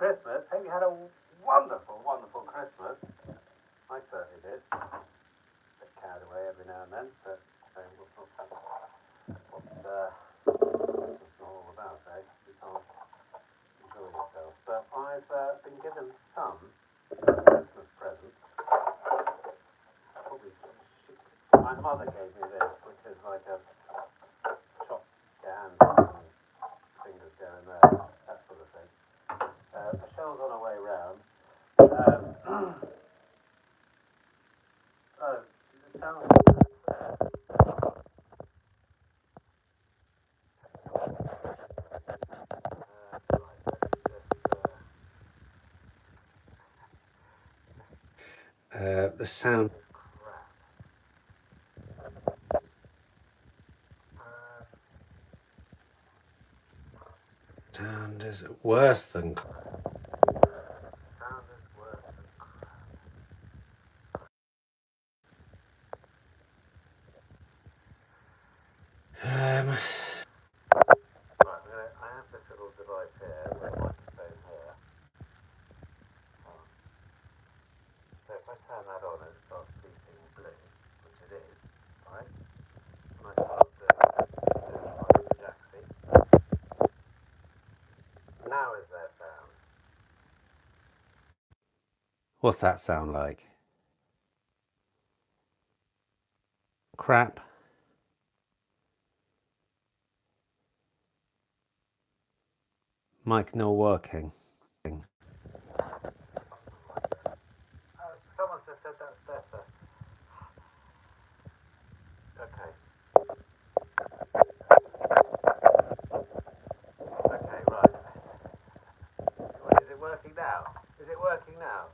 Christmas. Hope you had a wonderful, wonderful Christmas. I certainly did. Get carried away every now and then, but what's Christmas all about, eh? You can't enjoy yourself. But I've been given some Christmas presents. My mother gave me this, which is like a chop your hands and fingers go in there, that sort of thing. Michelle's on her way round. Oh, it sounds. The sound. Sound is worse than. Sound is worse than Right, I have this little device here, the microphone here. So if I turn that on, it starts beeping blue, which it is, right? And I start doing this like the Jaxie. Now is their sound. What's that sound like? Crap. Mic not working. Someone just said that's better. Okay. Okay, right. Is it working now? Is it working now?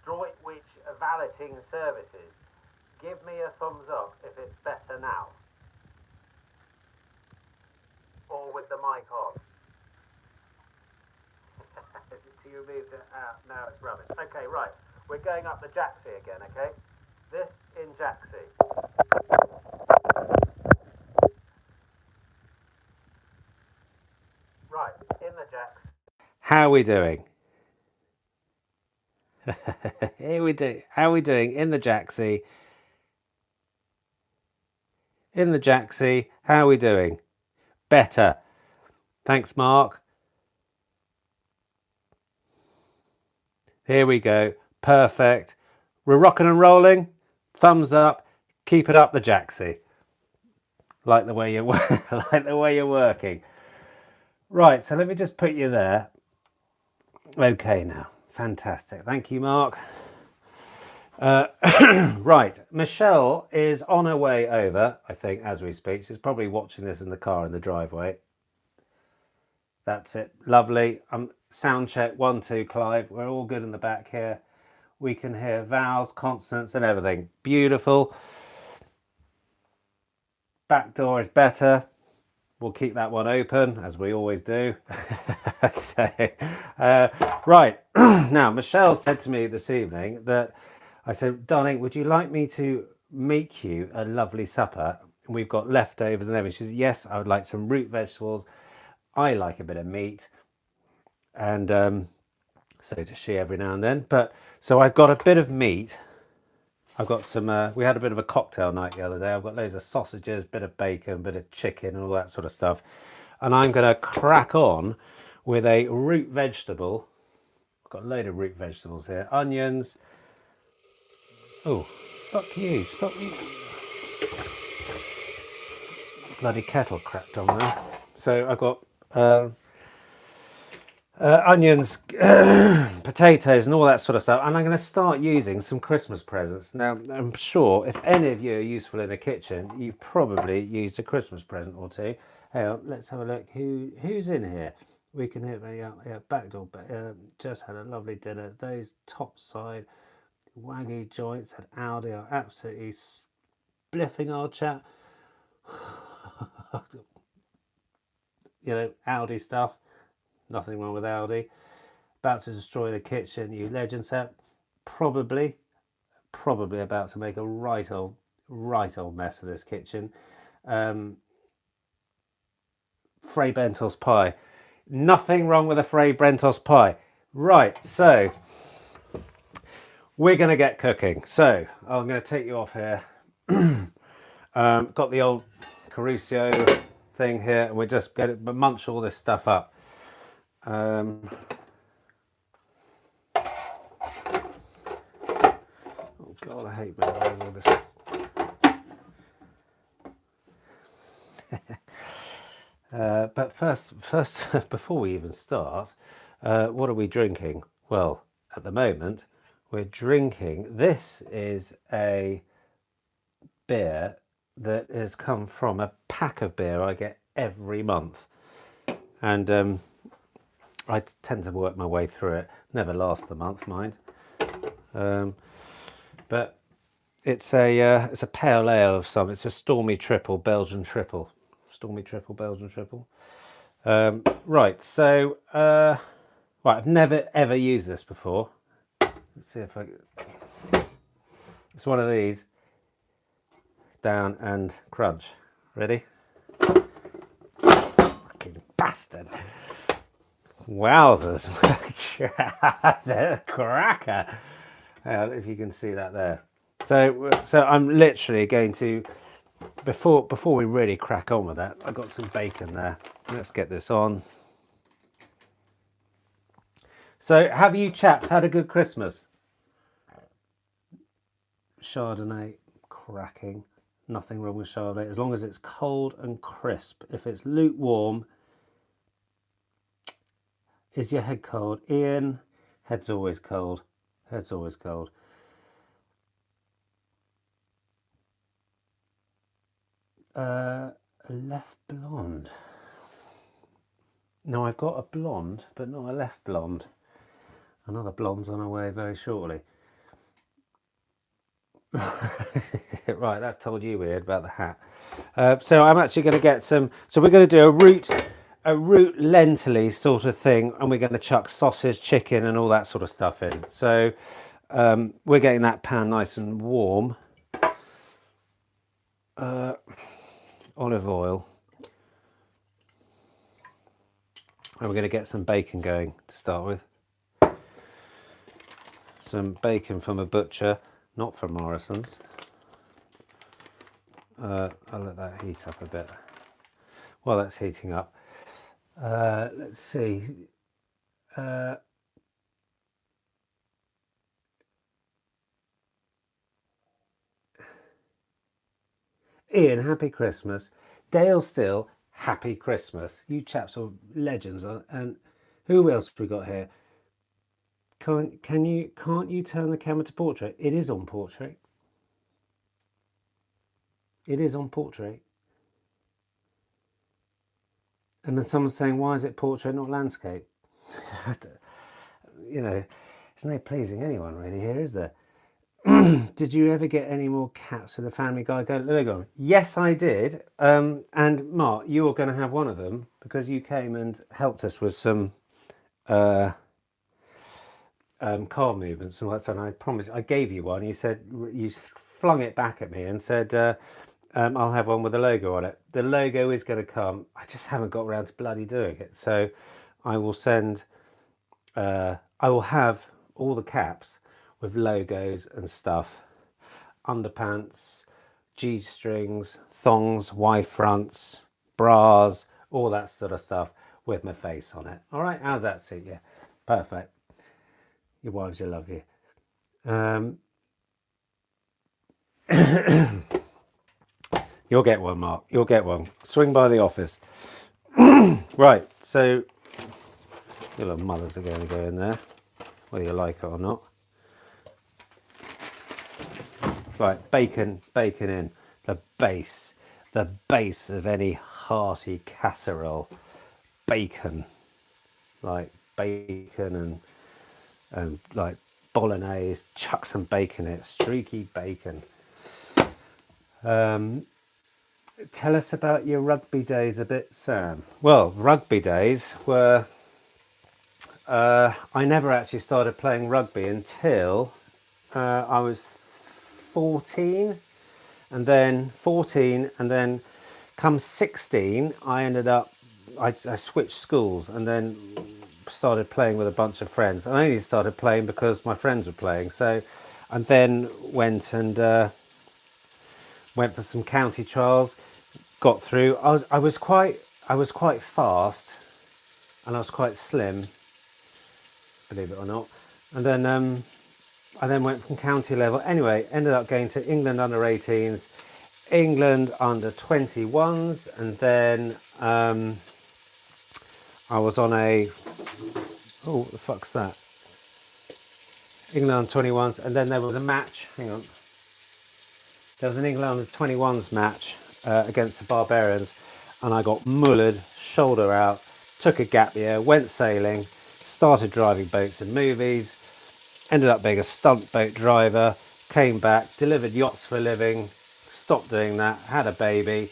Droitwich Valeting Services. Give me a thumbs up if it's better now. Or with the mic on. Is it to you moved it out? Now it's rubbish. Okay, right. We're going up the Jaxie again, okay? This in Jaxie. Right, in the Jax. How are we doing? Here we do. How are we doing in the Jaxie? In the Jaxie, how are we doing? Better. Thanks, Mark. Here we go. Perfect. We're rocking and rolling. Thumbs up. Keep it up the Jaxie. Like the way you're like the way you're working. Right, so let me just put you there. Okay now. Fantastic. Thank you, Mark. Right, Michelle is on her way over, I think, as we speak. She's probably watching this in the car in the driveway. That's it. Lovely. Sound check 1, 2, Clive. We're all good in the back here. We can hear vowels, consonants, and everything. Beautiful. Back door is better. We'll keep that one open, as we always do. So, right. Now, Michelle said to me this evening that I said, darling, would you like me to make you a lovely supper? We've got leftovers and everything. She said, yes, I would like some root vegetables. I like a bit of meat. And so does she every now and then. But so I've got a bit of meat. I've got some, we had a bit of a cocktail night the other day. I've got loads of sausages, bit of bacon, bit of chicken and all that sort of stuff. And I'm going to crack on with a root vegetable. I've got a load of root vegetables here. Onions. Oh, fuck you. Stop you. Bloody kettle cracked on there. So I've got onions, potatoes and all that sort of stuff, and I'm going to start using some Christmas presents. Now, I'm sure if any of you are useful in the kitchen, you've probably used a Christmas present or two. Hang on, let's have a look. Who's in here? We can hear, yeah, back door, just had a lovely dinner. Those top side waggy joints at Aldi are absolutely spliffing our chat. You know, Aldi stuff. Nothing wrong with Aldi. About to destroy the kitchen, you legend set. Probably about to make a right old mess of this kitchen. Frey Bentos pie. Nothing wrong with a Fray Brentos pie. Right, so we're going to get cooking. So I'm going to take you off here. Got the old Caruso thing here, and we just get it, munch all this stuff up. Oh God, I hate making all this. But first, before we even start, what are we drinking? Well, at the moment, we're drinking. This is a beer that has come from a pack of beer I get every month, and I tend to work my way through it. Never lasts the month, mind. But it's a pale ale of some. It's a Stormy Triple Belgian Triple. Stormy Triple Belgian Triple. Right. So right, I've never ever used this before. Let's see if I. It's one of these. Down and crunch. Ready? Fucking bastard. Wowzers. That's a cracker. If you can see that there. So I'm literally going to, before we really crack on with that, I've got some bacon there. Let's get this on. So have you chaps had a good Christmas? Chardonnay, cracking. Nothing wrong with Chardonnay, as long as it's cold and crisp. If it's lukewarm, is your head cold? Ian, head's always cold. Head's always cold. Left blonde. No, I've got a blonde, but not a left blonde. Another blonde's on our way very shortly. Right, that's told you weird about the hat. So I'm actually going to get some. So we're going to do a root lentily sort of thing, and we're going to chuck sausage, chicken, and all that sort of stuff in. So we're getting that pan nice and warm. Olive oil, and we're going to get some bacon going to start with. Some bacon from a butcher, not from Morrison's. I'll let that heat up a bit. While that's heating up, let's see. Ian, happy Christmas. Dale Still, happy Christmas. You chaps are legends. And who else have we got here? Can't you turn the camera to portrait? It is on portrait. It is on portrait. And then someone's saying, why is it portrait, not landscape? You know, it's no pleasing anyone really here, is there? Did you ever get any more cats with the Family Guy logo? Yes, I did. And Mark, you were going to have one of them because you came and helped us with some car movements and all that. And I promised, I gave you one. You said, you flung it back at me and said, I'll have one with a logo on it. The logo is going to come. I just haven't got around to bloody doing it. So I will send, I will have all the caps with logos and stuff, underpants, G-strings, thongs, Y-fronts, bras, all that sort of stuff with my face on it. All right, how's that suit you? Perfect. Your wives will love you. You'll get one, Mark. You'll get one. Swing by the office. Right, so your little mothers are going to go in there, whether you like it or not. Right, bacon in. The base of any hearty casserole. Bacon, like bacon and like bolognese. Chuck some bacon in it, streaky bacon. Tell us about your rugby days a bit, Sam. Well, rugby days were. I never actually started playing rugby until I was 14, and then come 16, I ended up I switched schools and then started playing with a bunch of friends. I only started playing because my friends were playing. So, and then went for some county trials. Got through. I was quite fast, and I was quite slim, believe it or not. And then I then went from county level. Anyway, ended up going to England under 18s, England under 21s, and then I was on a, oh, what the fuck's that? England under 21s, and then there was a match. Hang on. There was an England under 21s match against the Barbarians, and I got mullered, shoulder out, took a gap year, went sailing, started driving boats in movies, ended up being a stunt boat driver, came back, delivered yachts for a living, stopped doing that, had a baby,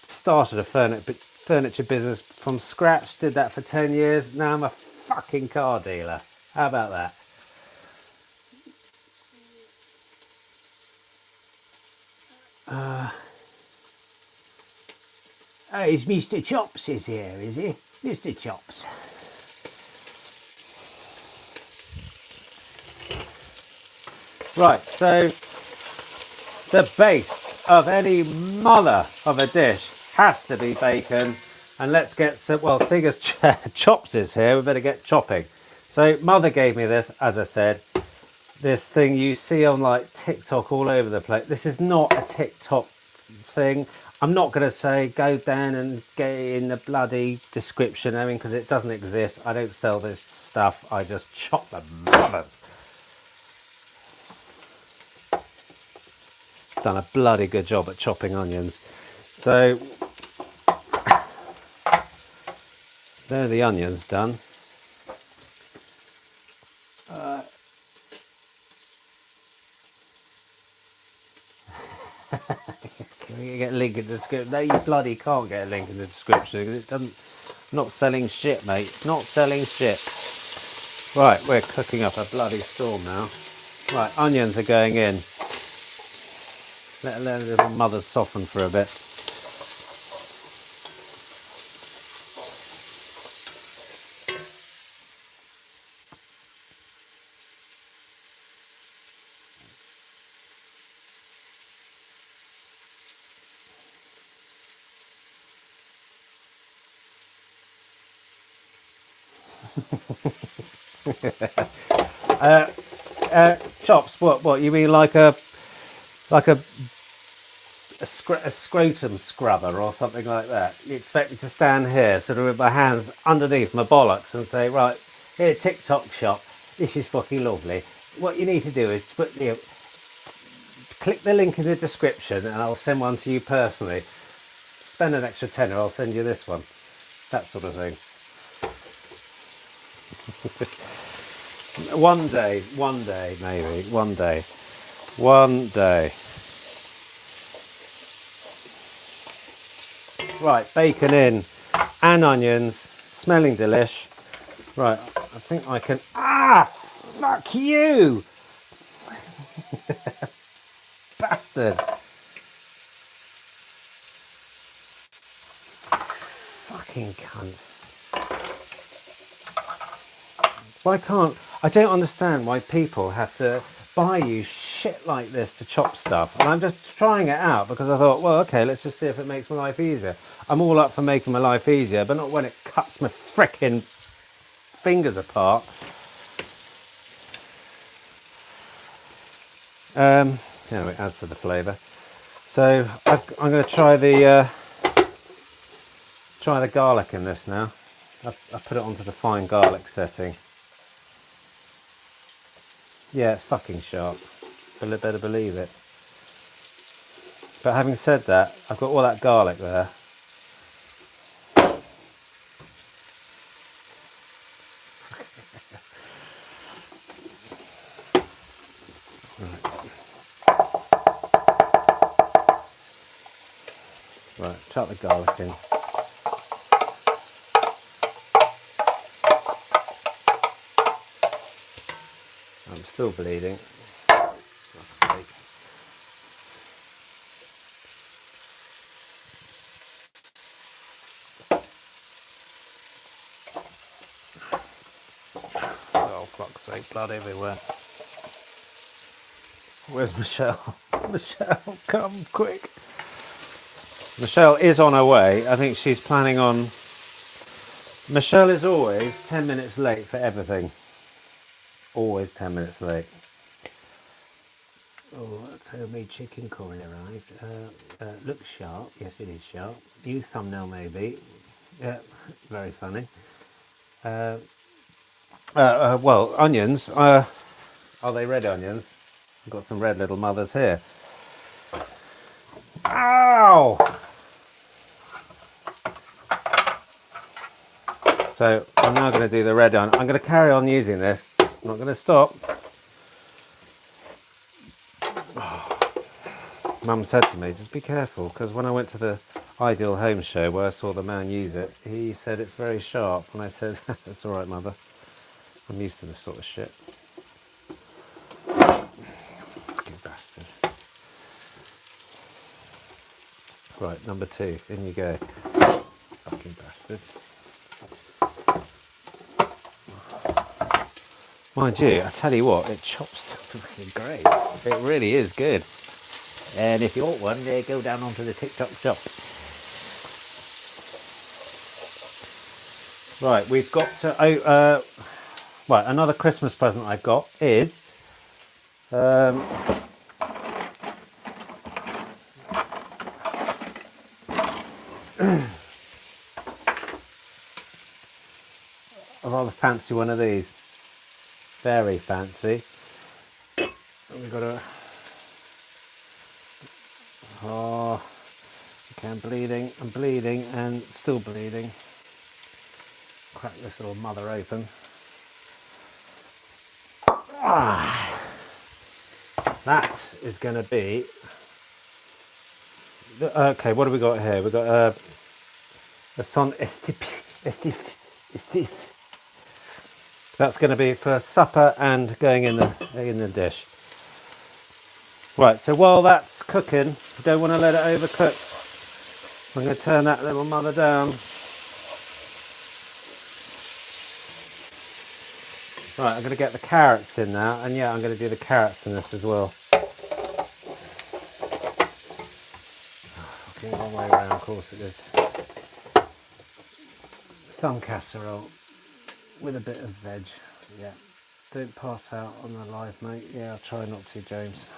started a furniture business from scratch, did that for 10 years. Now I'm a fucking car dealer. How about that? Oh, it's Mr. Chops is here, is he? Mr. Chops. Right, so the base of any mother of a dish has to be bacon. And let's get some, well, seeing as Chops is here, we better get chopping. So mother gave me this, as I said, this thing you see on like TikTok all over the place. This is not a TikTok thing. I'm not going to say go down and get it in the bloody description, I mean, because it doesn't exist. I don't sell this stuff. I just chop the mothers. Done a bloody good job at chopping onions. So there are the onions done. Can we get a link in the description? No, you bloody can't get a link in the description because it doesn't. Not selling shit, mate. Not selling shit. Right, we're cooking up a bloody storm now. Right, onions are going in. Let the little mothers soften for a bit. Chops, what you mean, like a scrotum scrubber or something like that? You expect me to stand here sort of with my hands underneath my bollocks and say, right, here, TikTok shop, this is fucking lovely. What you need to do is click the link in the description and I'll send one to you personally. Spend an extra tenner, I'll send you this one. That sort of thing. One day, maybe, one day. Right, bacon in and onions, smelling delish. Right, I think I can, fuck you! Bastard. Fucking cunt. Why can't, I don't understand why people have to buy you shit like this to chop stuff. And I'm just trying it out because I thought, well, okay, let's just see if it makes my life easier. I'm all up for making my life easier, but not when it cuts my frickin' fingers apart. Anyway, it adds to the flavour. So I'm going to try the garlic in this now. I put it onto the fine garlic setting. Yeah, it's fucking sharp. Better believe it. But having said that, I've got all that garlic there. Right, chuck the garlic in. I'm still bleeding. fuck's sake, blood everywhere. Where's Michelle? Michelle, come quick. Michelle is on her way. I think she's planning on... Michelle is always 10 minutes late for everything. Always 10 minutes late. Oh, that's homemade chicken curry arrived. Looks sharp. Yes, it is sharp. New thumbnail, maybe. Yeah, very funny. Well, onions. Are they red onions? I've got some red little mothers here. Ow! So I'm now going to do the red onion. I'm going to carry on using this. I'm not going to stop. Mum said to me, just be careful, because when I went to the Ideal Home show where I saw the man use it, he said it's very sharp. And I said, that's all right, Mother. I'm used to this sort of shit. Fucking bastard. Right, number 2. In you go. Fucking bastard. Mind you, I tell you what, it chops fucking great. It really is good. And if you want one, go down onto the TikTok shop. Right, we've got to... right, another Christmas present I've got is... a rather fancy one of these. Very fancy. And we've got a... Oh, okay, I'm bleeding and still bleeding. Crack this little mother open. Ah, that is going to be... Okay, what have we got here? We've got a son estif. That's going to be for supper and going in the dish. Right, so while that's cooking, you don't want to let it overcook. I'm going to turn that little mother down. Right, I'm going to get the carrots in now, and yeah, I'm going to do the carrots in this as well. Fucking long way around, of course it is. Thumb casserole with a bit of veg. Yeah, don't pass out on the live, mate. Yeah, I'll try not to, James.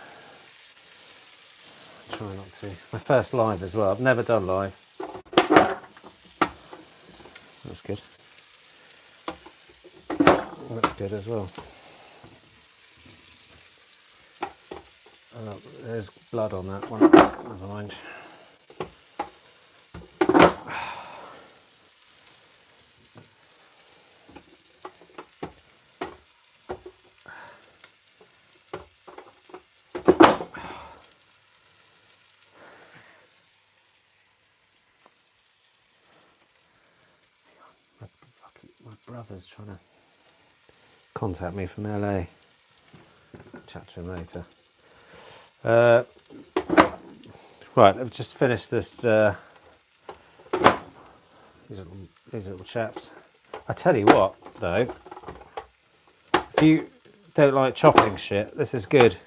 Try not to. My first live as well. I've never done live. That's good. That's good as well. Oh, there's blood on that one. Never mind. My brother's trying to contact me from LA. Chat to him later. Right, I've just finished this. These little chaps. I tell you what, though, if you don't like chopping shit, this is good.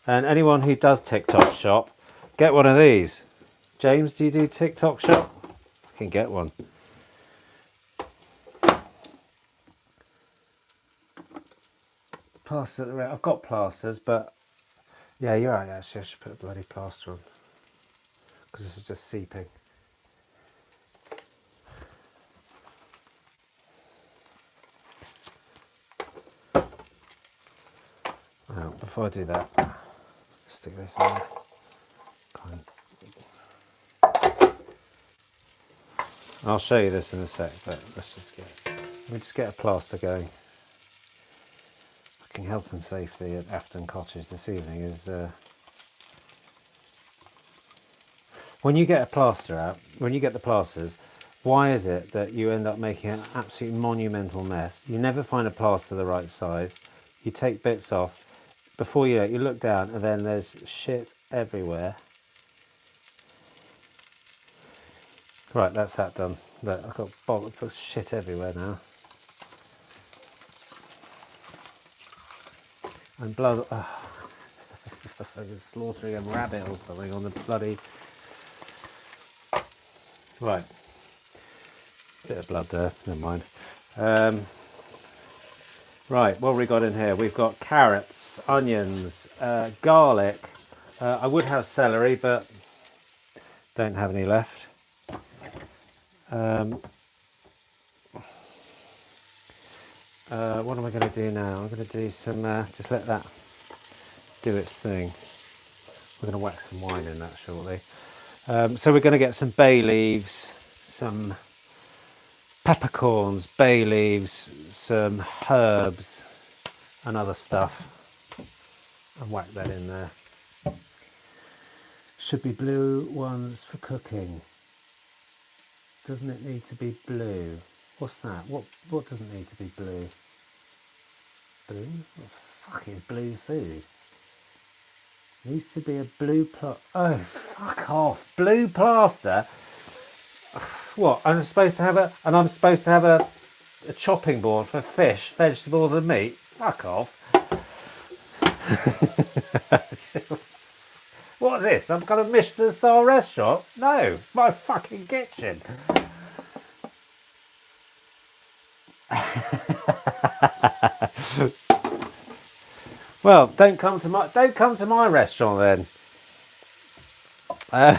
And anyone who does TikTok shop, get one of these. James, do you do TikTok shop? I can get one. Plasters at the I've got plasters, but yeah, you're right. Actually, I should put a bloody plaster on because this is just seeping. Now, before I do that, stick this in there. I'll show you this in a sec, but let me just get a plaster going. Fucking health and safety at Afton Cottage this evening is when you get a plaster out, when you get the plasters, why is it that you end up making an absolute monumental mess? You never find a plaster the right size. You take bits off. Before you know it, you look down and then there's shit everywhere. Right, that's that done. But I've got shit everywhere now. And blood. Oh, this is like slaughtering a rabbit or something on the bloody. Right. Bit of blood there. Never mind. Right. What have we got in here? We've got carrots, onions, garlic. I would have celery, but don't have any left. What am I going to do now? I'm going to do some. Just let that do its thing. We're going to whack some wine in that shortly. So we're going to get some bay leaves, some peppercorns, bay leaves, some herbs and other stuff, and whack that in there. Should be blue ones for cooking. Doesn't it need to be blue? What's that? What doesn't need to be blue? Blue? What the fuck is blue food? Needs to be a blue Oh, fuck off! Blue plaster. What? I'm supposed to have a chopping board for fish, vegetables, and meat. Fuck off! What's this? Some kind of Michelin-star restaurant? No, it's my fucking kitchen. Well, don't come to my restaurant then.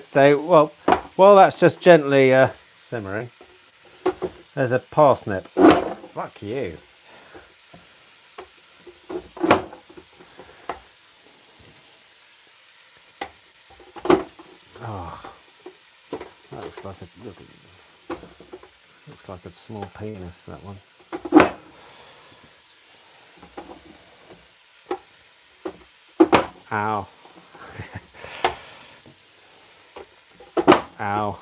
So, well, while that's just gently simmering, there's a parsnip. Fuck you. Oh, that looks like looks like a small penis. That one. Ow. Ow.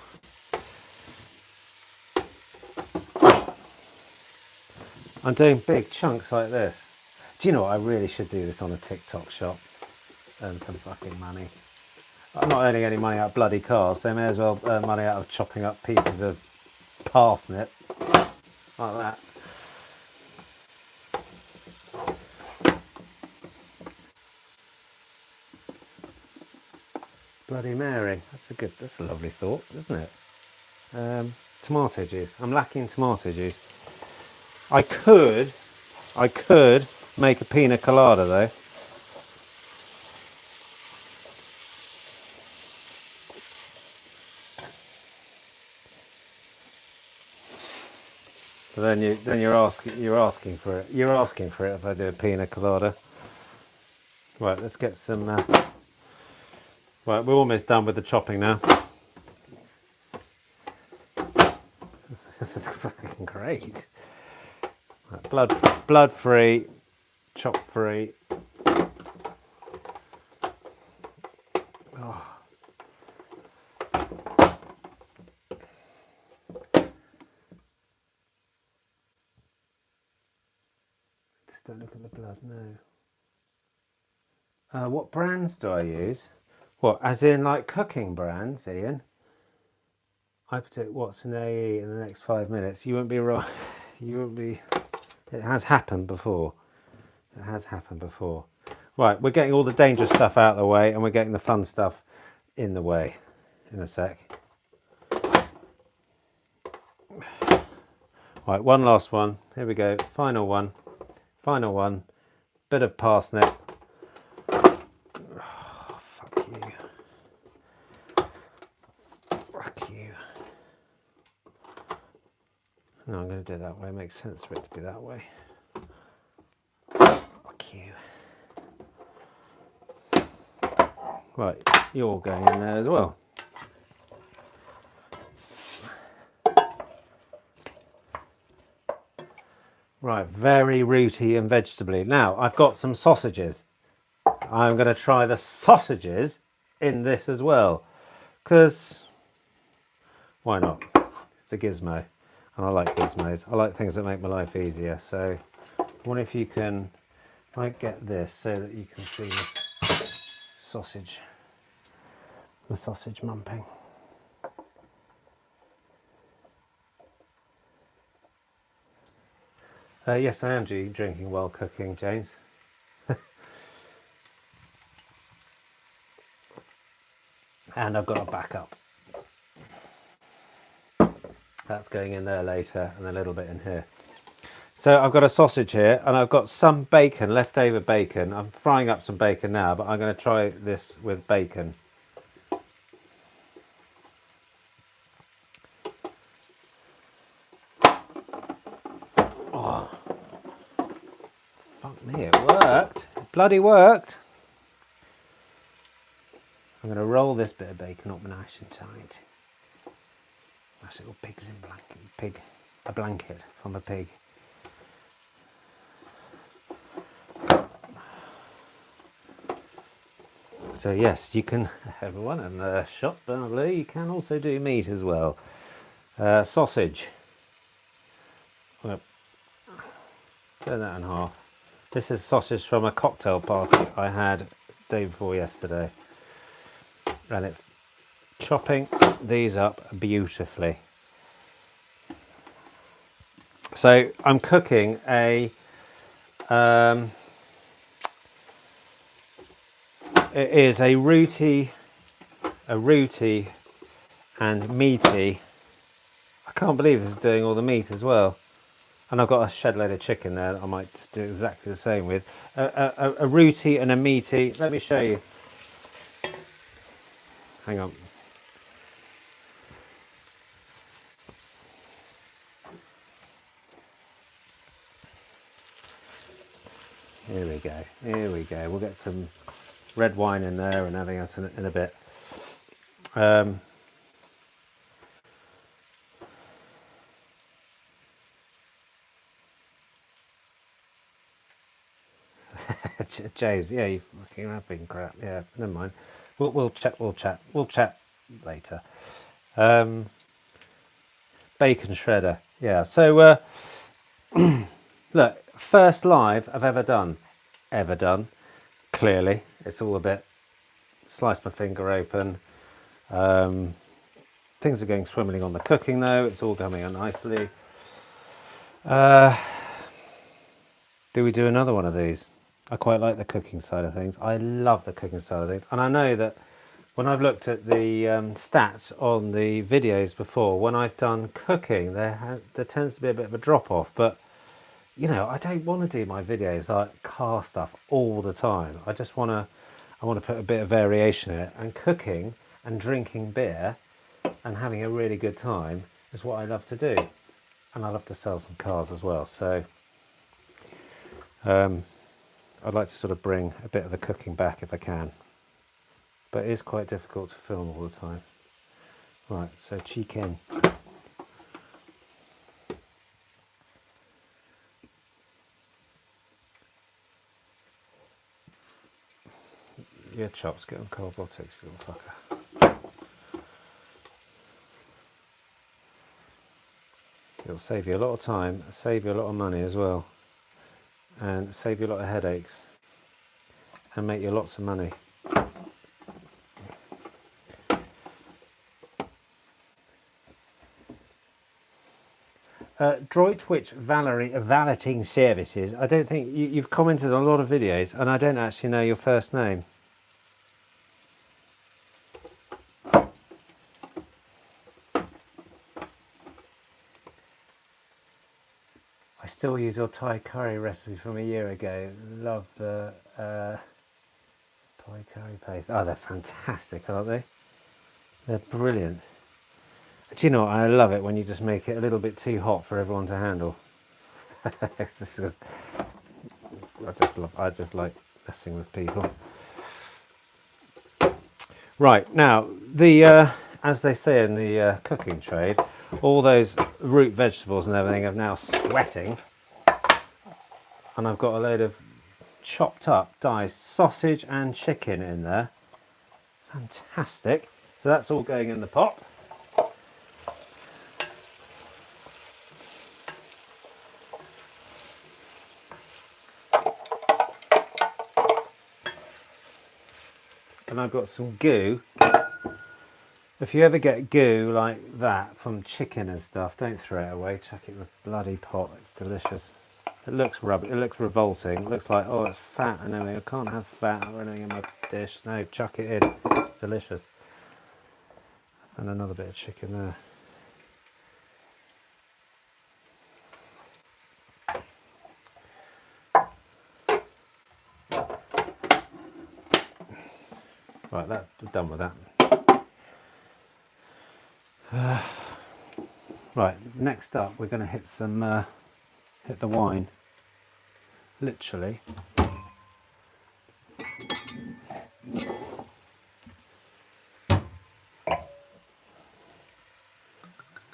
I'm doing big chunks like this. Do you know what? I really should do this on a TikTok shop. Earn some fucking money. I'm not earning any money out of bloody cars, so I may as well earn money out of chopping up pieces of parsnip. Like that. Bloody Mary. That's a lovely thought, isn't it? Tomato juice. I'm lacking tomato juice. I could make a pina colada though. But then you're asking for it. You're asking for it if I do a pina colada. Right, let's get some. Right, we're almost done with the chopping now. This is fucking great. Right, blood free, chop free. Oh. Just don't look at the blood, no. What brands do I use? What, as in like cooking brands, Ian? I predict what's an AE in the next 5 minutes. You won't be right. You won't be. It has happened before. It has happened before. Right, we're getting all the dangerous stuff out of the way and we're getting the fun stuff in the way in a sec. Right, one last one. Here we go. Final one. Final one. Bit of parsnip. Oh, fuck you. Fuck you. No, I'm going to do it that way. It makes sense for it to be that way. Fuck you. Right, you're going in there as well. Right, very rooty and vegetably. Now, I've got some sausages. I'm going to try the sausages in this as well. Because, why not? It's a gizmo. And I like gizmos. I like things that make my life easier. So, I wonder if you can, I get this so that you can see the sausage mumping. Yes, I am drinking while cooking, James. And I've got a backup. That's going in there later, and a little bit in here. So I've got a sausage here, and I've got some bacon, leftover bacon. I'm frying up some bacon now, but I'm going to try this with bacon. Oh, fuck me, it worked. It bloody worked. I'm going to roll this bit of bacon up nice and tight. Nice little pigs in blanket. A blanket from a pig. So yes, you can, everyone in the shop, Bernablu, you can also do meat as well. Sausage. I'm going to turn that in half. This is sausage from a cocktail party I had day before yesterday. And it's chopping these up beautifully. So I'm cooking it is a rooty and meaty. I can't believe it's doing all the meat as well. And I've got a shed load of chicken there that I might just do exactly the same with. A rooty and a meaty. Let me show you. Hang on. Here we go. Here we go. We'll get some red wine in there and everything else in a bit. James, yeah, you fucking have been crap. Yeah, never mind. We'll chat later. Bacon shredder. Yeah. So look, first live I've ever done. Clearly, it's all a bit. Slice my finger open. Things are going swimmingly on the cooking though. It's all coming out nicely. Do we do another one of these? I quite like the cooking side of things. I love the cooking side of things. And I know that when I've looked at the stats on the videos before, when I've done cooking, there tends to be a bit of a drop off. But, you know, I don't want to do my videos like car stuff all the time. I want to put a bit of variation in it. And cooking and drinking beer and having a really good time is what I love to do. And I love to sell some cars as well. So I'd like to sort of bring a bit of the cooking back if I can. But it is quite difficult to film all the time. Right, so chicken. Your chops, get on cold robotics, little fucker. It'll save you a lot of time, save you a lot of money as well, and save you a lot of headaches, and make you lots of money. Droitwich Valeting Services. I don't think you've commented on a lot of videos, and I don't actually know your first name. I still use your Thai curry recipe from a year ago. Love the Thai curry paste. Oh, they're fantastic, aren't they? They're brilliant. Do you know what? I love it when you just make it a little bit too hot for everyone to handle. It's just because I just like messing with people. Right, now as they say in the cooking trade, all those root vegetables and everything are now sweating, and I've got a load of chopped up diced sausage and chicken in there. Fantastic. So that's all going in the pot. And I've got some goo. If you ever get goo like that from chicken and stuff, don't throw it away. Chuck it in the bloody pot. It's delicious. It looks rubbish. It looks revolting. It looks like, oh, it's fat and everything. I can't have fat or anything in my dish. No, chuck it in. It's delicious. And another bit of chicken there. Right, that's done with that. Right, next up we're going to hit some hit the wine. Literally.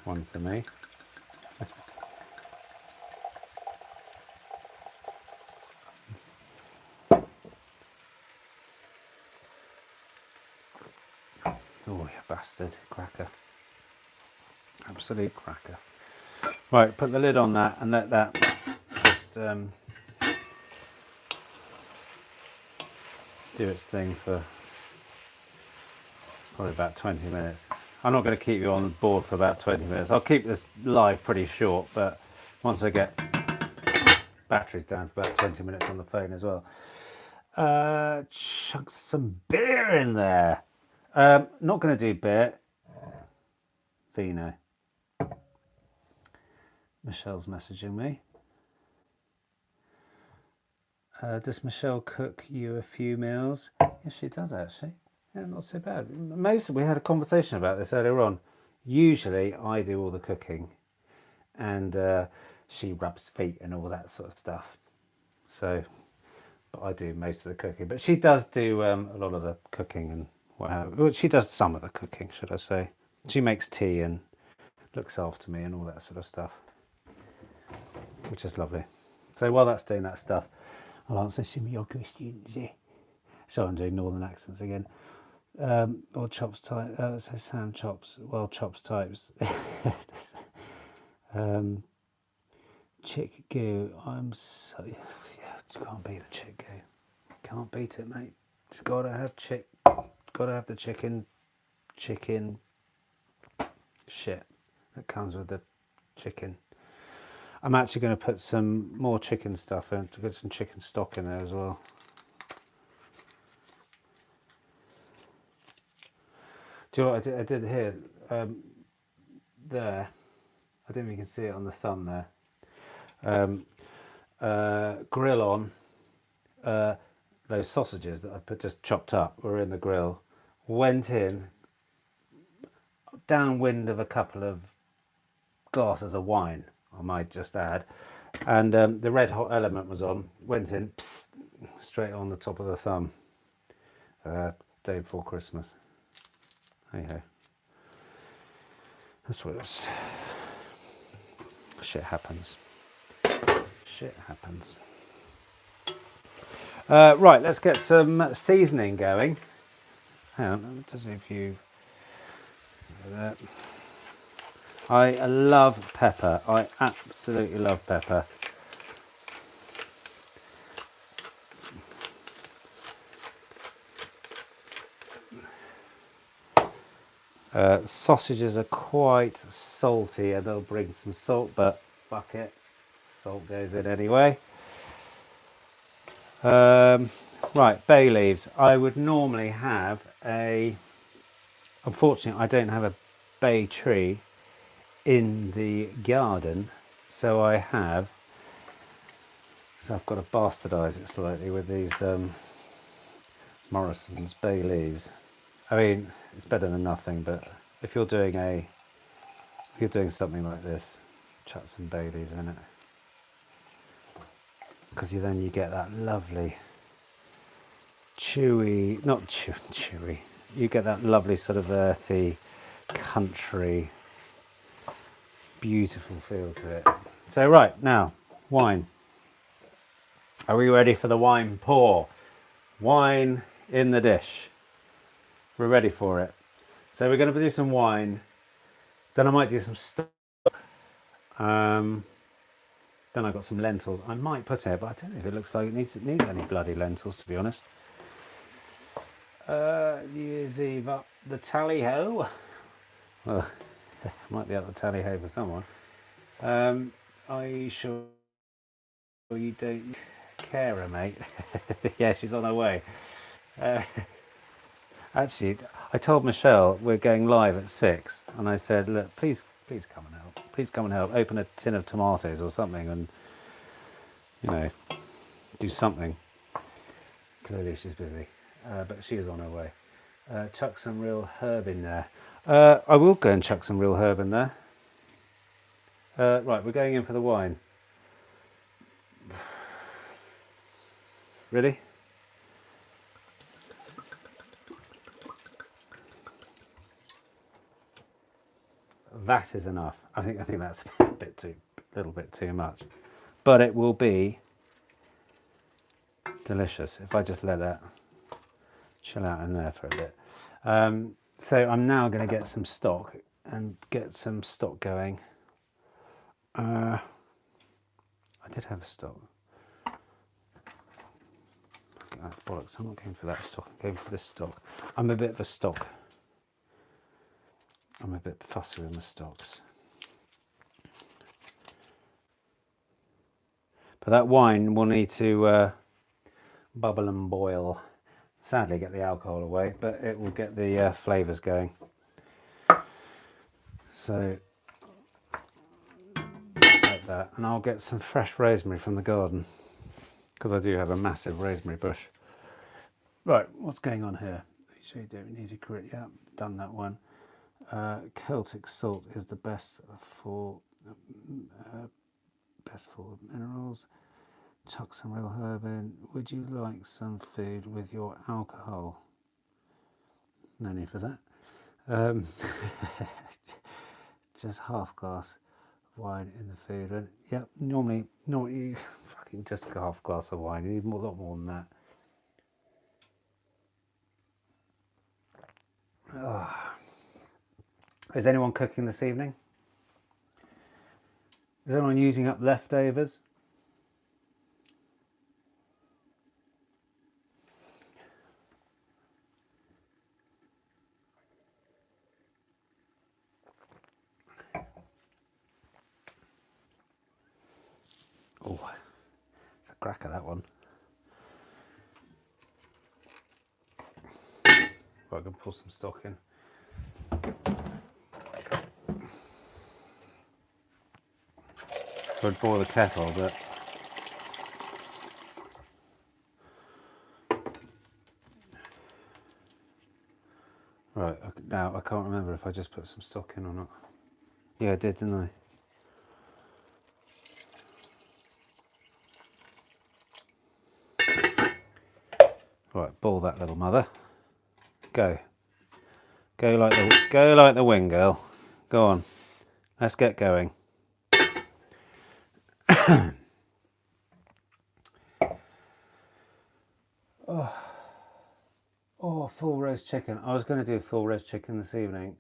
One for me. Oh, you bastard. Cracker. Absolute cracker. Right, put the lid on that and let that just do its thing for probably about 20 minutes. I'm not going to keep you on board for about 20 minutes. I'll keep this live pretty short, but once I get batteries down for about 20 minutes on the phone as well. Chunk some beer in there. Not going to do beer. Vino. Michelle's messaging me. Does Michelle cook you a few meals? Yes, she does actually. Yeah, not so bad. We had a conversation about this earlier on. Usually I do all the cooking and she rubs feet and all that sort of stuff. So, but I do most of the cooking. But she does do a lot of the cooking and what have you. Well, she does some of the cooking, should I say. She makes tea and looks after me and all that sort of stuff, which is lovely. So while that's doing that stuff, I'll answer some of your questions. So I'm doing northern accents again. Or chops type. So Sam chops. Well, chops types. Chick goo. I'm so yeah. Can't beat the chick goo. Can't beat it, mate. Just gotta have chick. Gotta have the chicken. Chicken. Shit that comes with the chicken. I'm actually going to put some more chicken stuff in, to get some chicken stock in there as well. Do you know what I did here? There. I don't know if you can see it on the thumb there. Grill on. Those sausages that I just chopped up were in the grill. Went in, downwind of a couple of glasses of wine, I might just add. And the red hot element was on. Went in, psst, straight on the top of the thumb. Day before Christmas. Hey ho. That's what it's. Shit happens. Shit happens. Right, let's get some seasoning going. Hang on, it doesn't if you. I love pepper. I absolutely love pepper. Sausages are quite salty and they'll bring some salt, but fuck it, salt goes in anyway. Right, bay leaves. I would normally have unfortunately I don't have a bay tree in the garden, so I've got to bastardize it slightly with these Morrison's bay leaves. I mean, it's better than nothing, but if you're doing something like this, chuck some bay leaves in it, because then you get that lovely chewy, not chewy, you get that lovely sort of earthy, country, beautiful feel to it. So right, now, wine. Are we ready for the wine pour? Wine in the dish. We're ready for it. So we're going to do some wine. Then I might do some stock. Then I've got some lentils. I might put it, but I don't know if it looks like it needs any bloody lentils, to be honest. Use up the tally-ho. Well, might be up the tally-ho for someone. Are you sure you don't care, mate? Yeah, she's on her way. Actually, I told Michelle we're going live at 6, and I said, look, please come and help. Please come and help. Open a tin of tomatoes or something, and do something. Clearly she's busy, but she is on her way. Chuck some real herb in there. I will go and chuck some real herb in there. Right, we're going in for the wine. Ready? That is enough. I think that's a little bit too much, but it will be delicious if I just let that chill out in there for a bit. So I'm now going to get some stock going. I did have a stock. Bollocks, I'm not going for that stock, I'm going for this stock. I'm a bit of a stock. I'm a bit fussy with my stocks. But that wine will need to bubble and boil. Sadly, get the alcohol away, but it will get the flavours going. So, like that. And I'll get some fresh rosemary from the garden, because I do have a massive rosemary bush. Right, what's going on here? So you don't need a grit. Yeah, done that one. Celtic salt is the best for minerals. Chuck some real herb in. Would you like some food with your alcohol? No need for that. Just half glass of wine in the food. And yeah, normally fucking just a half glass of wine. You need a lot more than that. Oh. Is anyone cooking this evening? Is anyone using up leftovers? Oh, it's a cracker, that one. Right, I'm going to pour some stock in. I'd boil the kettle, but right now I can't remember if I just put some stock in or not. Yeah, I did, didn't I? Right, boil that little mother. Go like the wind, girl. Go on, let's get going. Oh, full roast chicken. I was going to do a full roast chicken this evening.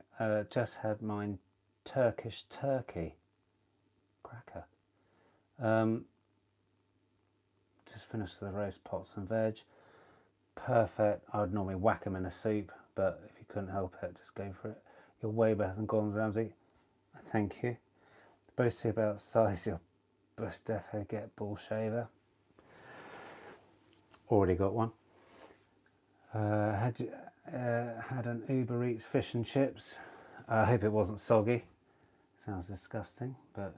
Just had mine Turkish turkey cracker. Just finished the roast pots and veg. Perfect. I would normally whack them in a soup, but if you couldn't help it, just go for it. You're way better than Gordon Ramsay. Thank you. Boasting about size, you'll most definitely get bull shaver. Already got one. Had an Uber Eats fish and chips. I hope it wasn't soggy. Sounds disgusting, but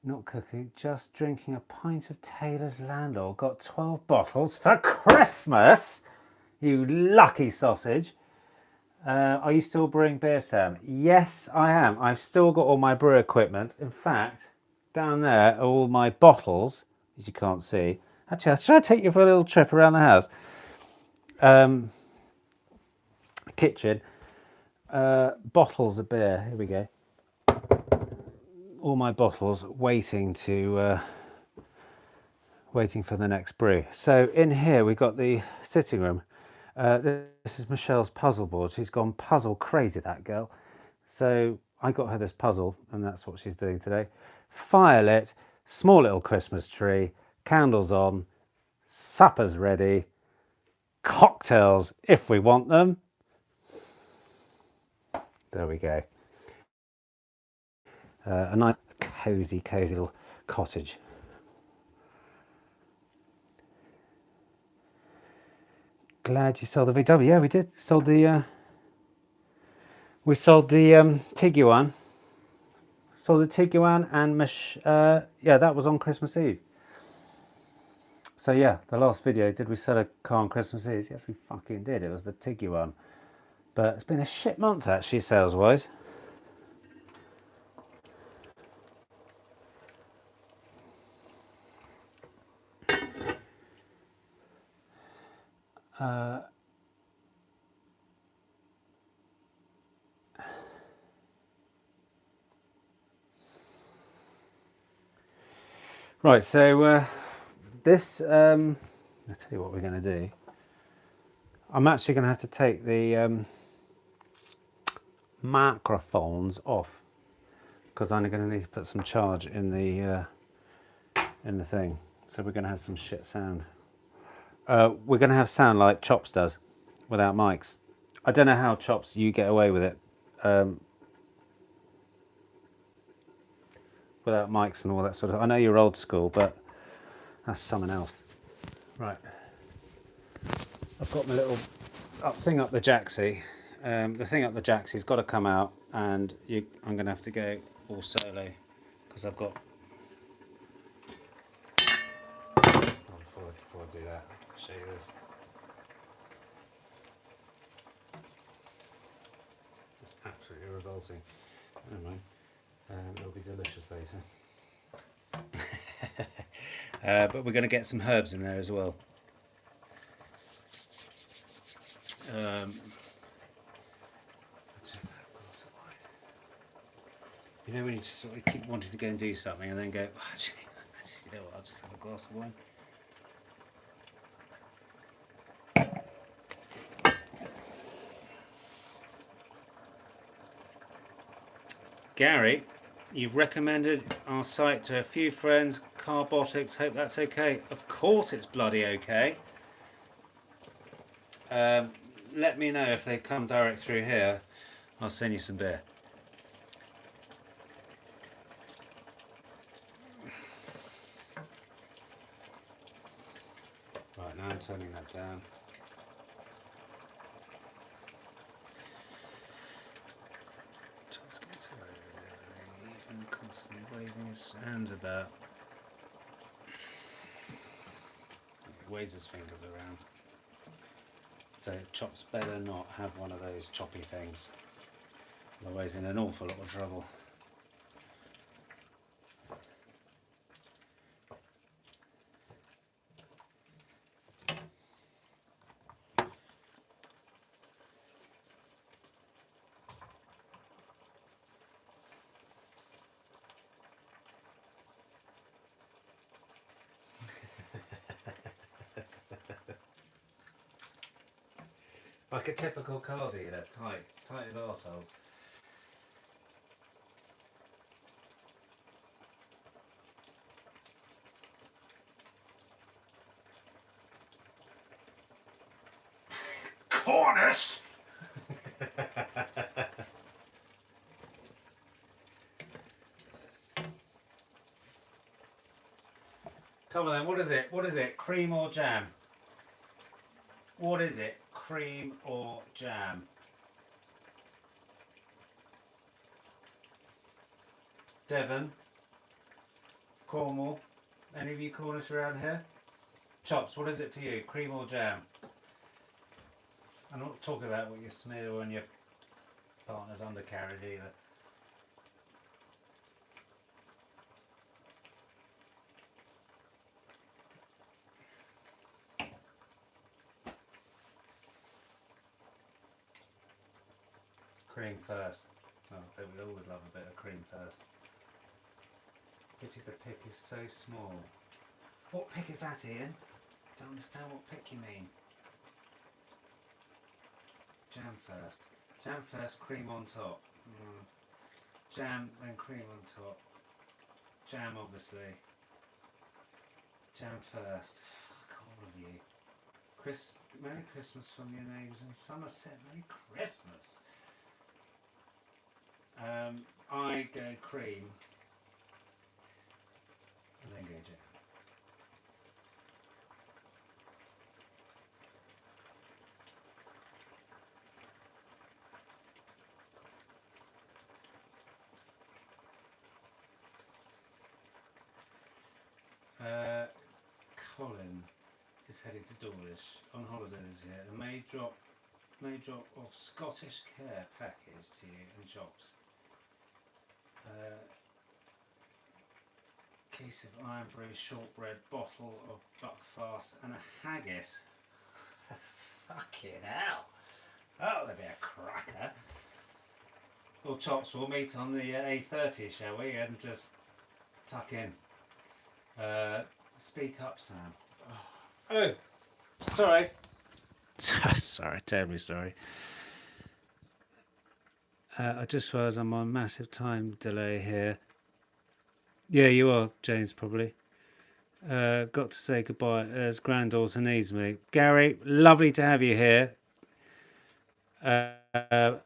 not cooking. Just drinking a pint of Taylor's Landor. Got 12 bottles for Christmas. You lucky sausage. Are you still brewing beer, Sam? Yes, I am. I've still got all my brew equipment. In fact, down there are all my bottles, as you can't see. Actually, should I take you for a little trip around the house? Kitchen. Bottles of beer. Here we go. All my bottles waiting for the next brew. So in here we've got the sitting room. This is Michelle's puzzle board. She's gone puzzle crazy, that girl. So I got her this puzzle, and that's what she's doing today. Firelit, small little Christmas tree, candles on, supper's ready, cocktails if we want them. There we go. A nice cozy little cottage. Glad you sold the VW. Yeah, we did. Sold the Tiguan. Sold the Tiguan and yeah, that was on Christmas Eve. So yeah, the last video, did we sell a car on Christmas Eve? Yes, we fucking did. It was the Tiguan. But it's been a shit month actually, sales wise. Right, so this, I'll tell you what we're going to do. I'm actually going to have to take the microphones off because I'm going to need to put some charge in the thing. So we're going to have some shit sound. We're going to have sound like Chops does without mics. I don't know how, Chops, you get away with it without mics and all that sort of. I know you're old school, but that's something else. Right. I've got my little thing up the jacksie. The thing up the jacksie's got to come out, and I'm going to have to go all solo because I've got. Before I do that, I'll show you this. It's absolutely revolting. Never mind. It'll be delicious later. But we're going to get some herbs in there as well. You know when you just sort of keep wanting to go and do something and then go, oh, actually, you know what, I'll just have a glass of wine. Gary, you've recommended our site to a few friends, Carbotics, hope that's okay. Of course it's bloody okay. Let me know if they come direct through here. I'll send you some beer. Right, now I'm turning that down. Just gets away with everything, even constantly waving his hands about. He waves his fingers around. So Chops better not have one of those choppy things. Otherwise in an awful lot of trouble. Like a typical car dealer, tight as arseholes. Cornish! Come on then, what is it? What is it? Cream or jam? What is it? Cream or jam? Devon? Cornwall? Any of you Cornish around here? Chops, what is it for you? Cream or jam? I'm not talking about what you smear on your partner's undercarriage either. Cream first. Oh, don't we always love a bit of cream first. Pity the pick is so small. What pick is that, Ian? Don't understand what pick you mean. Jam first. Jam first, cream on top. Jam, then cream on top. Jam, obviously. Jam first. Fuck all of you. Merry Christmas from your neighbours in Somerset. Merry Christmas. I go cream and then go jam. is headed to Dawlish on holidays here. A may drop of Scottish Care package to you and Chops. Case of Iron Brew shortbread, bottle of Buckfast, and a haggis. Fucking hell! Oh, there'll be a cracker. Well, Chops, we'll meet on the A30, shall we? And just tuck in. Speak up, Sam. Oh, sorry. Sorry, terribly sorry. I just realised I'm on a massive time delay here. Yeah, you are, James, probably. Got to say goodbye as granddaughter needs me. Gary, lovely to have you here.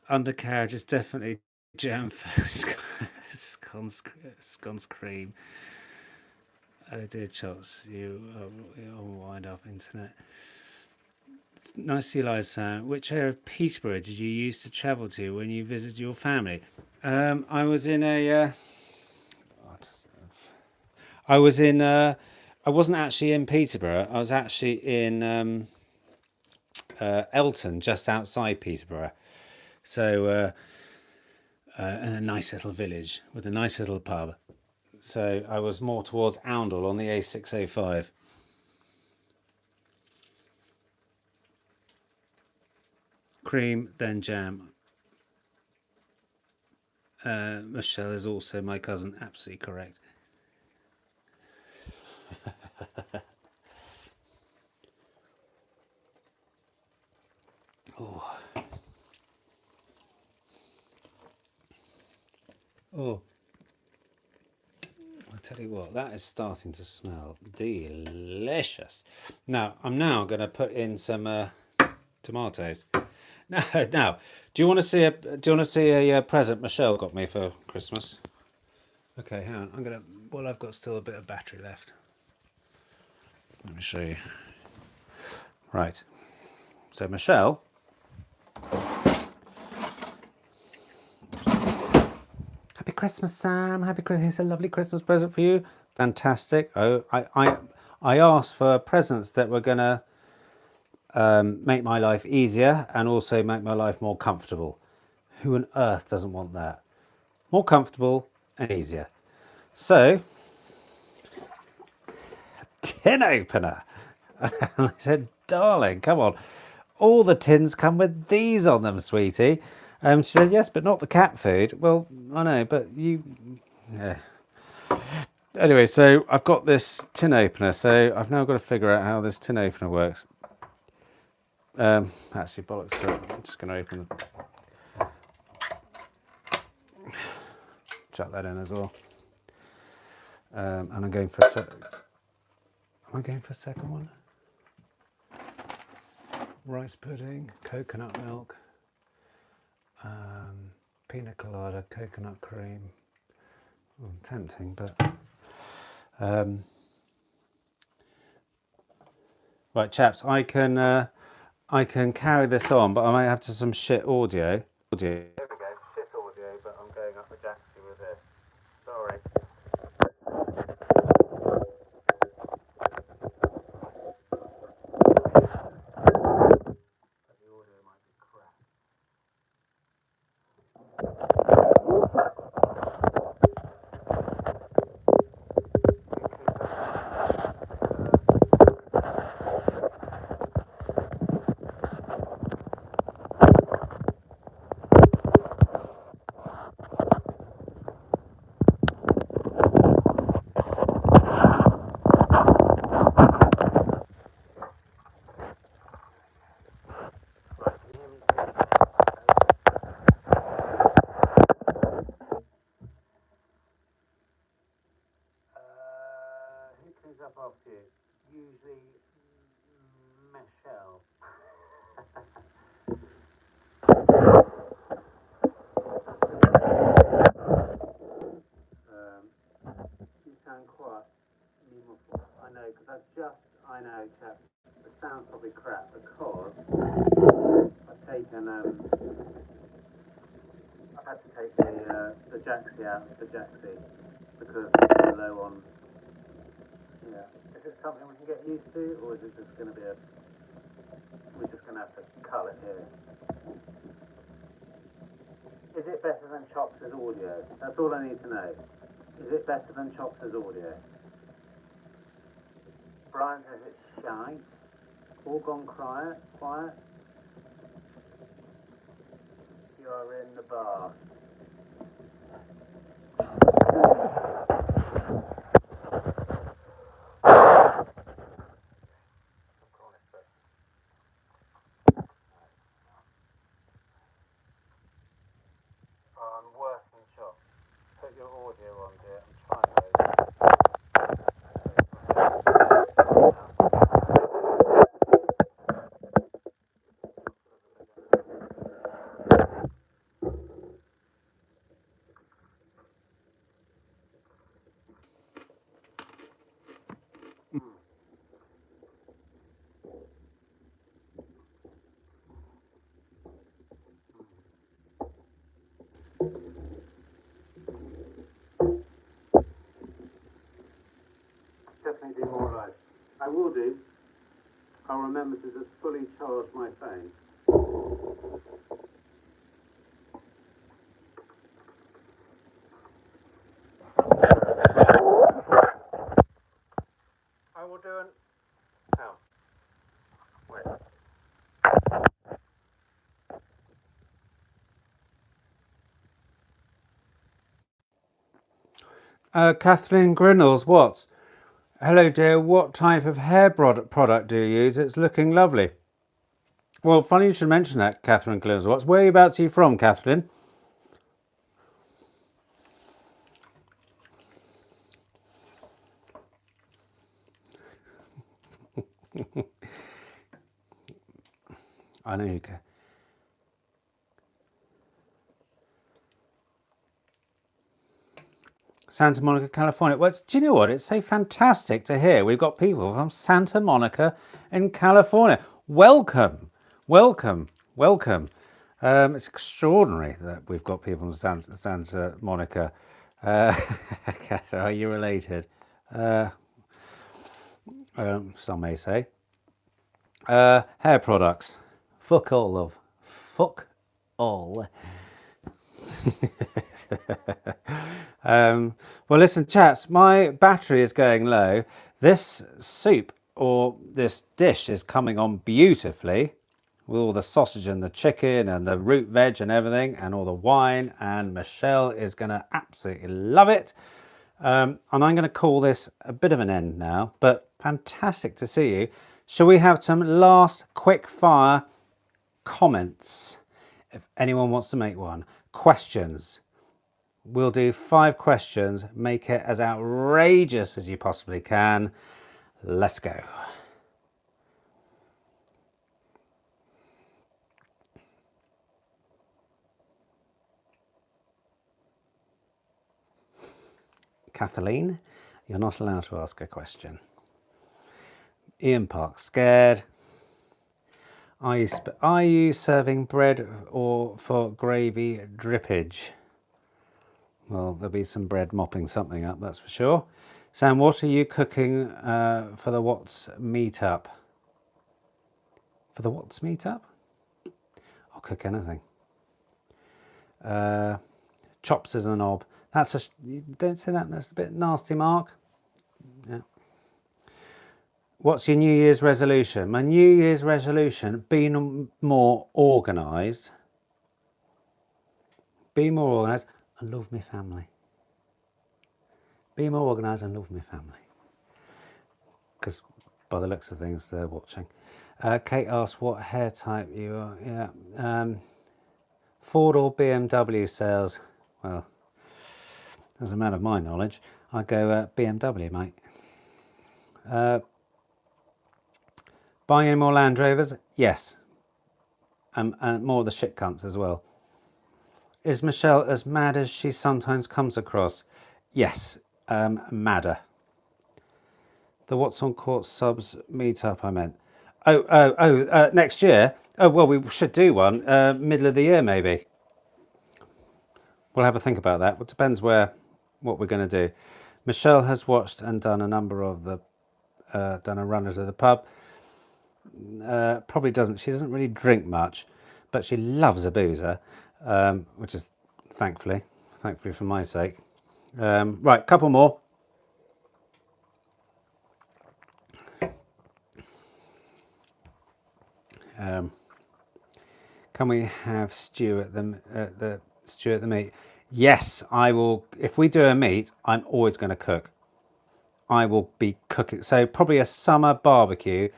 Undercarriage is definitely jam for scones cream. Oh dear, Chops, you all wind up internet. It's nice to see you live, Sam. Which area of Peterborough did you used to travel to when you visited your family? I was in a. I wasn't actually in Peterborough. I was actually in Elton, just outside Peterborough. So, in a nice little village with a nice little pub. So I was more towards Oundle on the A605. Cream, then jam. Michelle is also my cousin. Absolutely correct. Oh. Oh. I tell you what, that is starting to smell delicious. Now, I'm now going to put in some tomatoes. Now, do you want to see a present Michelle got me for Christmas? Okay, hang on. Well, I've got still a bit of battery left. Let me show you. Right. So, Michelle. Happy Christmas, Sam. Happy Christmas. Here's a lovely Christmas present for you. Fantastic. Oh, I asked for presents that were going to make my life easier and also make my life more comfortable. Who on earth doesn't want that? More comfortable and easier. So, tin opener. I said, darling, come on. All the tins come with these on them, sweetie. She said, yes, but not the cat food. Well, I know, but you... Yeah. Anyway, so I've got this tin opener. So I've now got to figure out how this tin opener works. Actually, bollocks to it. I'm just going to open the... Chuck that in as well. And I'm going for a Am I going for a second one? Rice pudding, coconut milk, pina colada, coconut cream. Well, tempting, but right, chaps. I can carry this on, but I might have to some shit audio. Here we go, shit audio, but I'm going up the Jacksie with this. Sorry. Up after you. Usually Michelle. You sound quite meaningful. I know, because I know, chaps, the sound's probably crap because I've taken, I've had to take the Jacksie out of the Jacksie because we're low on. Yeah. Is it something we can get used to, or is it just going to Chops' audio? That's all I need to know. Is it better than Chops' audio? Brian says it's shite. All gone quiet. You are in the bar. I'm worse than Chops. Put your audio on, dear. I'm trying to. Definitely do more live. I will do. I'll remember to just fully charge my phone. I will do an. Oh. Wait. Kathleen Grinnells, what? Hello, dear. What type of hair product do you use? It's looking lovely. Well, funny you should mention that, Catherine Grinnells. Whereabouts are you from, Catherine? I know you can. Santa Monica, California. Well, do you know what? It's so fantastic to hear. We've got people from Santa Monica in California. Welcome. It's extraordinary that we've got people from Santa Monica. Are you related? Some may say. Hair products. Fuck all, love. Fuck all. Well, listen, chats, my battery is going low. This soup or this dish is coming on beautifully with all the sausage and the chicken and the root veg and everything and all the wine, and Michelle is going to absolutely love it. And I'm going to call this a bit of an end now, but fantastic to see you. Shall we have some last quick fire comments? If anyone wants to make one. Questions. We'll do 5 questions. Make it as outrageous as you possibly can. Let's go. Kathleen, you're not allowed to ask a question. Ian Park, scared. Are you serving bread or for gravy drippage? Well, there'll be some bread mopping something up, that's for sure. Sam, what are you cooking for the Watts meetup? For the Watts meetup? I'll cook anything. Chops as a knob. Don't say that. That's a bit nasty, Mark. Yeah. What's your New Year's resolution? My New Year's resolution: being more organised. Be more organised and love my family. Be more organised and love my family. Because by the looks of things, they're watching. Kate asks what hair type you are. Yeah. Ford or BMW sales? Well, as a man of my knowledge, I go BMW, mate. Buying any more Land Rovers? Yes. And more of the shit cunts as well. Is Michelle as mad as she sometimes comes across? Yes, madder. The What's on Court subs meetup, I meant. Next year? Oh, well, we should do one. Middle of the year, maybe. We'll have a think about that. It depends what we're going to do. Michelle has watched and done a number of done a run to the pub. Probably doesn't. She doesn't really drink much, but she loves a boozer, which is thankfully for my sake. Right, couple more. Can we have stew at the meat? Yes, I will. If we do a meat, I'm always going to cook. I will be cooking. So probably a summer barbecue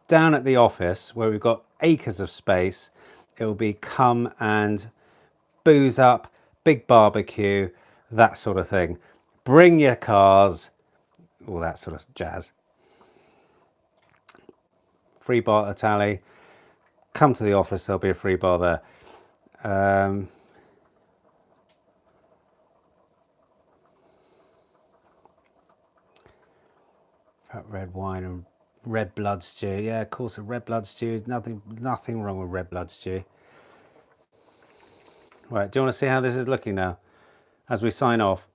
down at the office where we've got acres of space. It will be come and booze up, big barbecue, that sort of thing. Bring your cars, all that sort of jazz. Free bar at the tally. Come to the office, there'll be a free bar there. Red wine and red blood stew. Yeah, of course, a red blood stew. Nothing wrong with red blood stew. Right, do you want to see how this is looking now as we sign off?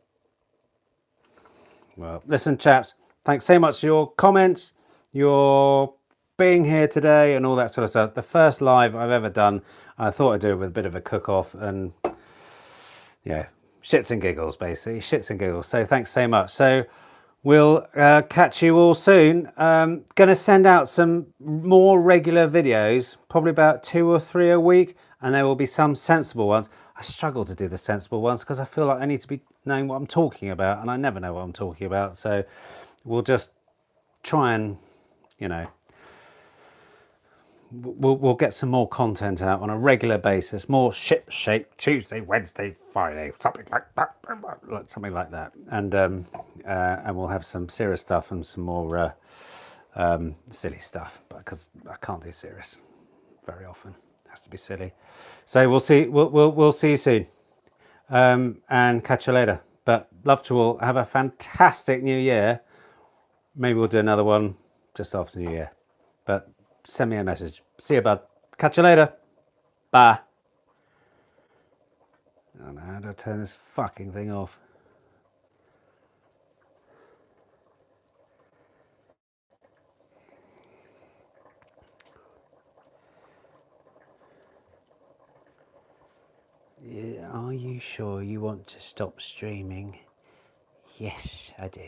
Well, listen, chaps, thanks so much for your comments, your being here today and all that sort of stuff. The first live I've ever done. I thought I'd do it with a bit of a cook-off and, yeah, shits and giggles, basically. Shits and giggles. So thanks so much. So we'll catch you all soon. Going to send out some more regular videos, probably about 2 or 3 a week, and there will be some sensible ones. I struggle to do the sensible ones because I feel like I need to be knowing what I'm talking about, and I never know what I'm talking about. So we'll just try and, you know, we'll get some more content out on a regular basis, more ship shape Tuesday, Wednesday, Friday, something like that, and we'll have some serious stuff and some more silly stuff, because I can't do serious very often. It has to be silly. So we'll see. We'll see you soon, and catch you later. But love to all. Have a fantastic New Year. Maybe we'll do another one just after New Year. But send me a message. See you, bud. Catch you later. Bye. I don't know how to turn this fucking thing off. Yeah, are you sure you want to stop streaming? Yes, I do.